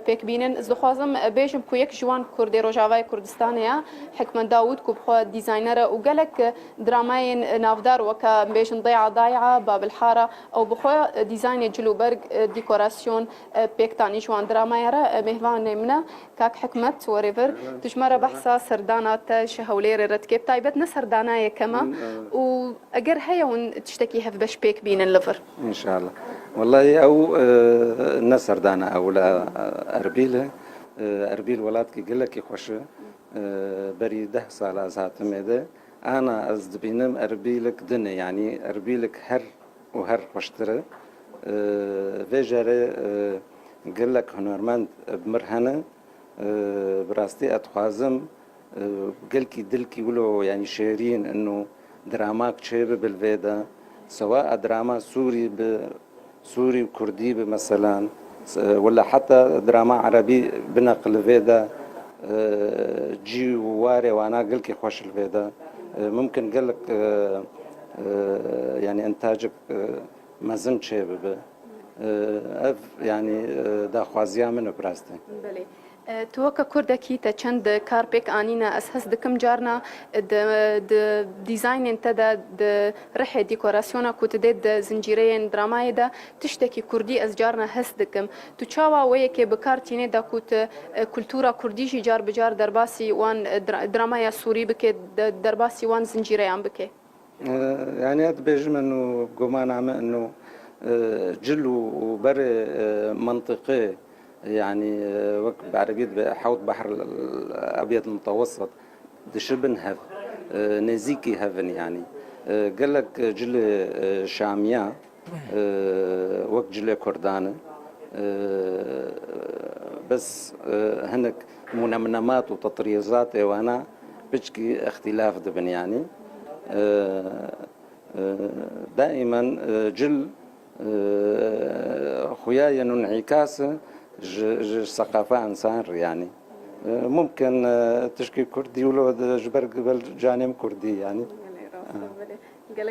پێک بینن ez dixwazim bêjim ku yek ji wan Kurdê Rojavayê Kurdistanê ye Hikmet Dawud ku bixwe dîzayner e û gelek dramayên navdar weka bêjin Dêya Day'a Babil Hara ew bixwe dîzaynê cilûberg dîkorasyon pêktanî ji wan dramaya re mêhvanê min e Kak Hikmet werêvir tu ji me re behsa serdana te ji Hewlêrê re dikê taybet ne serdanayê kema û eger heye hûn tiştekî hevbeş pêk bînin li vir إن شاء الله والله أو نسر دانا أو لا أربيل ولاد كي قلك يخش بري 10 سال أزهات ميدا أنا أزدبينم أربيلك دنيا يعني أربيلك هر وهر وشترة فيجري قلك هنرمند بمرهنة براستي أتخازم قلكي دلكي ولو يعني شيرين إنه دراماك شيبة بالفيدا سواء دراما سوري وكردي مثلا ولا حتى دراما عربي بنقل فيدا جي وواري وانا قلك خوش الفيدا ممكن قلك يعني انتاجك مازم شيبه يعني دا خوازيا من براستي Tu weka Kurdekî te çend karpêk anîne ez hes dikim carna di dîzaynên te de di rihê dîkorasyona ku tu dê di zincîreyên dramayê de tiştekî Kurdî ez carna hes dikim. Tu çawa wê yekê bi kar tînê da ku tu kultura Kurdî jî car bi car derbasî wan dramaya Sûrî bike derbasî wan zincîreyan bike. يعني أتبجم إنه قمان عم إنه جل وبر منطقي يعني وقت بعربية حوض بحر الأبيض المتوسط دشبن هف نزيكي هفن يعني قال لك جل شامية وقت جل كردانة بس هناك منمنمات وتطريزات وانا بشكي اختلاف دبن يعني دائما جل خوياي انعكاس ثقافة إنسان يعني ممكن تشكي كردي ولو جبر قبل جانب كردي يعني